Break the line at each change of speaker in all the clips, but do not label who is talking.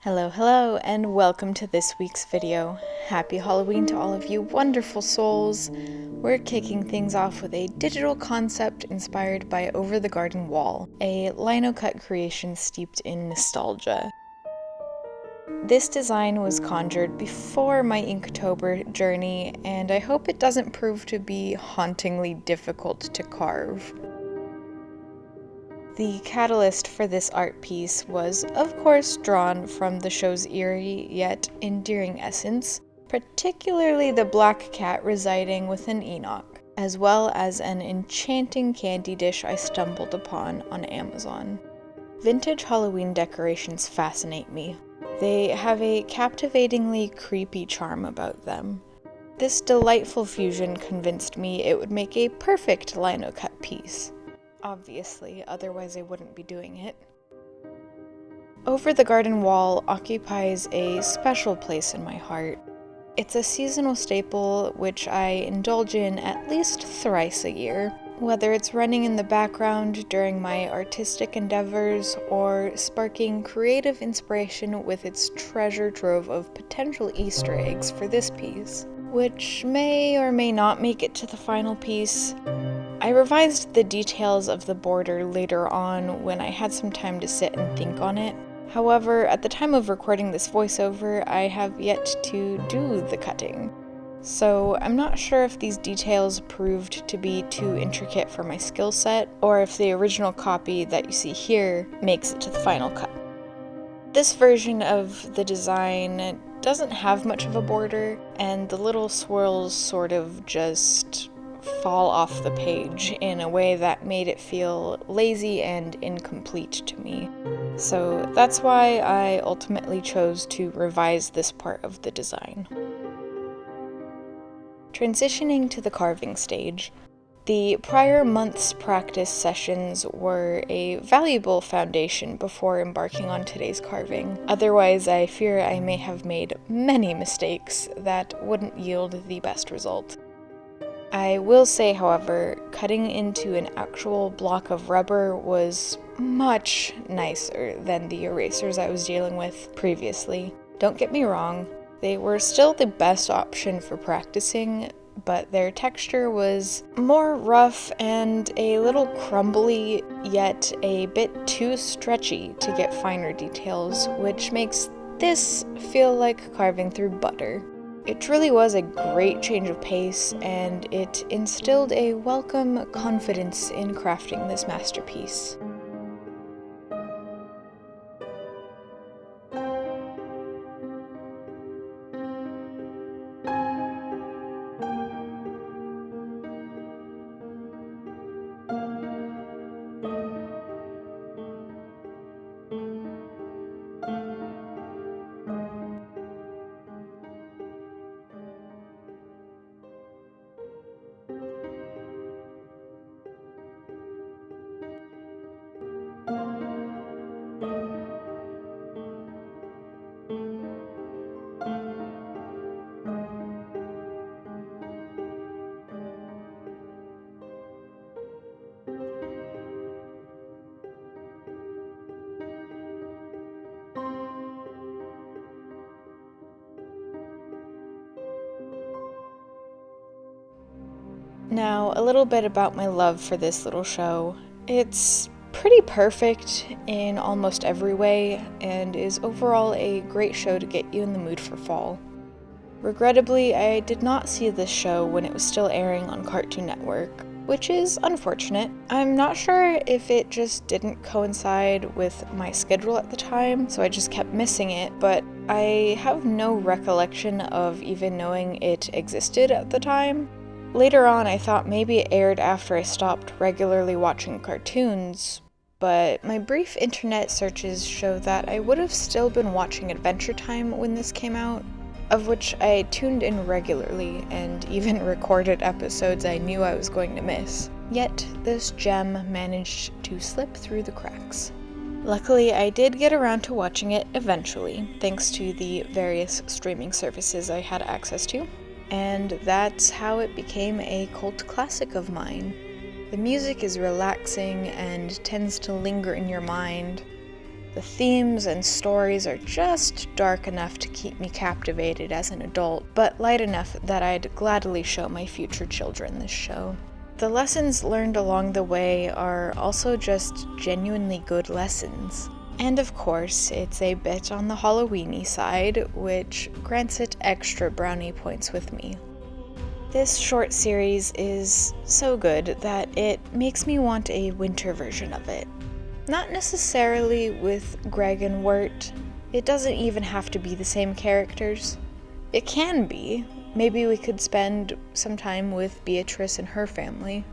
Hello, and welcome to this week's video. Happy Halloween to all of you wonderful souls. We're kicking things off with a digital concept inspired by Over the Garden Wall, a lino-cut creation steeped in nostalgia. This design was conjured before my Inktober journey, and I hope it doesn't prove to be hauntingly difficult to carve. The catalyst for this art piece was, of course, drawn from the show's eerie yet endearing essence, particularly the black cat residing within Enoch, as well as an enchanting candy dish I stumbled upon on Amazon. Vintage Halloween decorations fascinate me. They have a captivatingly creepy charm about them. This delightful fusion convinced me it would make a perfect lino-cut piece. Obviously, otherwise I wouldn't be doing it. Over the Garden Wall occupies a special place in my heart. It's a seasonal staple which I indulge in at least thrice a year, whether it's running in the background during my artistic endeavors or sparking creative inspiration with its treasure trove of potential Easter eggs for this piece, which may or may not make it to the final piece. I revised the details of the border later on when I had some time to sit and think on it. However, at the time of recording this voiceover, I have yet to do the cutting. So I'm not sure if these details proved to be too intricate for my skill set, or if the original copy that you see here makes it to the final cut. This version of the design doesn't have much of a border, and the little swirls sort of just fall off the page in a way that made it feel lazy and incomplete to me. So that's why I ultimately chose to revise this part of the design. Transitioning to the carving stage, the prior month's practice sessions were a valuable foundation before embarking on today's carving. Otherwise, I fear I may have made many mistakes that wouldn't yield the best result. I will say, however, cutting into an actual block of rubber was much nicer than the erasers I was dealing with previously. Don't get me wrong, they were still the best option for practicing, but their texture was more rough and a little crumbly, yet a bit too stretchy to get finer details, which makes this feel like carving through butter. It truly was a great change of pace, and it instilled a welcome confidence in crafting this masterpiece. Now, a little bit about my love for this little show. It's pretty perfect in almost every way, and is overall a great show to get you in the mood for fall. Regrettably, I did not see this show when it was still airing on Cartoon Network, which is unfortunate. I'm not sure if it just didn't coincide with my schedule at the time, so I just kept missing it, but I have no recollection of even knowing it existed at the time. Later on, I thought maybe it aired after I stopped regularly watching cartoons, but my brief internet searches show that I would have still been watching Adventure Time when this came out, of which I tuned in regularly and even recorded episodes I knew I was going to miss. Yet, this gem managed to slip through the cracks. Luckily, I did get around to watching it eventually, thanks to the various streaming services I had access to. And that's how it became a cult classic of mine. The music is relaxing and tends to linger in your mind. The themes and stories are just dark enough to keep me captivated as an adult, but light enough that I'd gladly show my future children this show. The lessons learned along the way are also just genuinely good lessons. And of course, it's a bit on the Halloween-y side, which grants it extra brownie points with me. This short series is so good that it makes me want a winter version of it. Not necessarily with Greg and Wirt. It doesn't even have to be the same characters. It can be. Maybe we could spend some time with Beatrice and her family.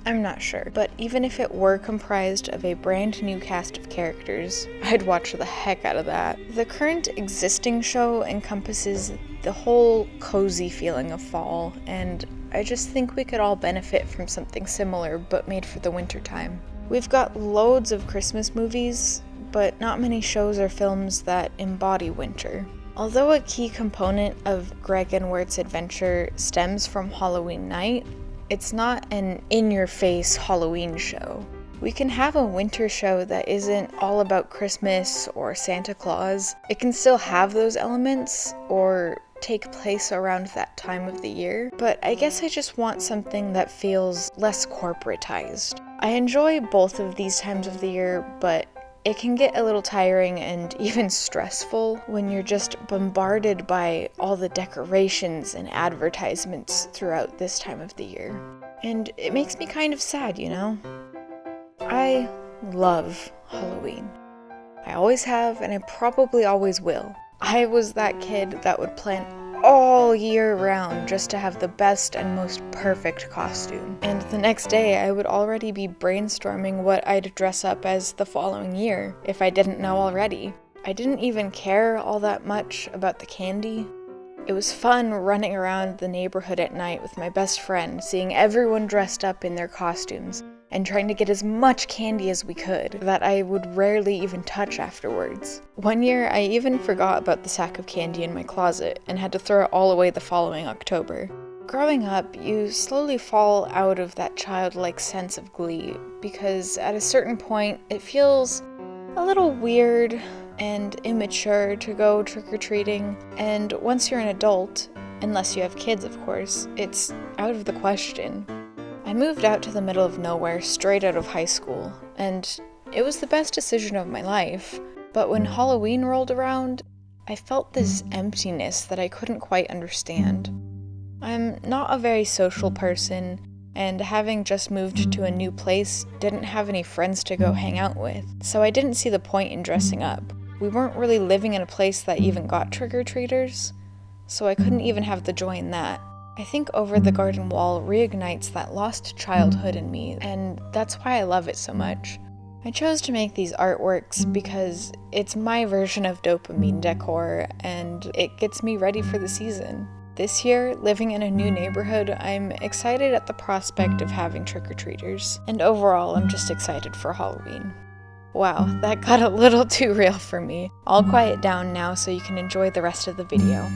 I'm not sure, but even if it were comprised of a brand new cast of characters, I'd watch the heck out of that. The current existing show encompasses the whole cozy feeling of fall, and I just think we could all benefit from something similar but made for the wintertime. We've got loads of Christmas movies, but not many shows or films that embody winter. Although a key component of Greg and Wirt's adventure stems from Halloween night, it's not an in-your-face Halloween show. We can have a winter show that isn't all about Christmas or Santa Claus. It can still have those elements, or take place around that time of the year, but I guess I just want something that feels less corporatized. I enjoy both of these times of the year, but it can get a little tiring and even stressful when you're just bombarded by all the decorations and advertisements throughout this time of the year. And it makes me kind of sad, you know? I love Halloween. I always have, and I probably always will. I was that kid that would plan all year round just to have the best and most perfect costume. And the next day I would already be brainstorming what I'd dress up as the following year, if I didn't know already. I didn't even care all that much about the candy. It was fun running around the neighborhood at night with my best friend, seeing everyone dressed up in their costumes, and trying to get as much candy as we could that I would rarely even touch afterwards. One year, I even forgot about the sack of candy in my closet and had to throw it all away the following October. Growing up, you slowly fall out of that childlike sense of glee, because at a certain point, it feels a little weird and immature to go trick-or-treating, and once you're an adult, unless you have kids of course, it's out of the question. I moved out to the middle of nowhere straight out of high school, and it was the best decision of my life, but when Halloween rolled around, I felt this emptiness that I couldn't quite understand. I'm not a very social person, and having just moved to a new place, didn't have any friends to go hang out with, so I didn't see the point in dressing up. We weren't really living in a place that even got trick-or-treaters, so I couldn't even have the joy in that. I think Over the Garden Wall reignites that lost childhood in me, and that's why I love it so much. I chose to make these artworks because it's my version of dopamine decor, and it gets me ready for the season. This year, living in a new neighborhood, I'm excited at the prospect of having trick-or-treaters, and overall, I'm just excited for Halloween. Wow, that got a little too real for me. I'll quiet down now so you can enjoy the rest of the video.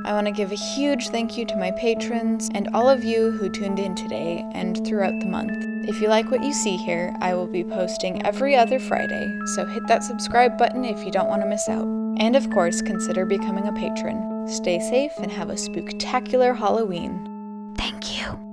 I want to give a huge thank you to my patrons and all of you who tuned in today and throughout the month. If you like what you see here, I will be posting every other Friday, so hit that subscribe button if you don't want to miss out. And of course, consider becoming a patron. Stay safe and have a spooktacular Halloween. Thank you.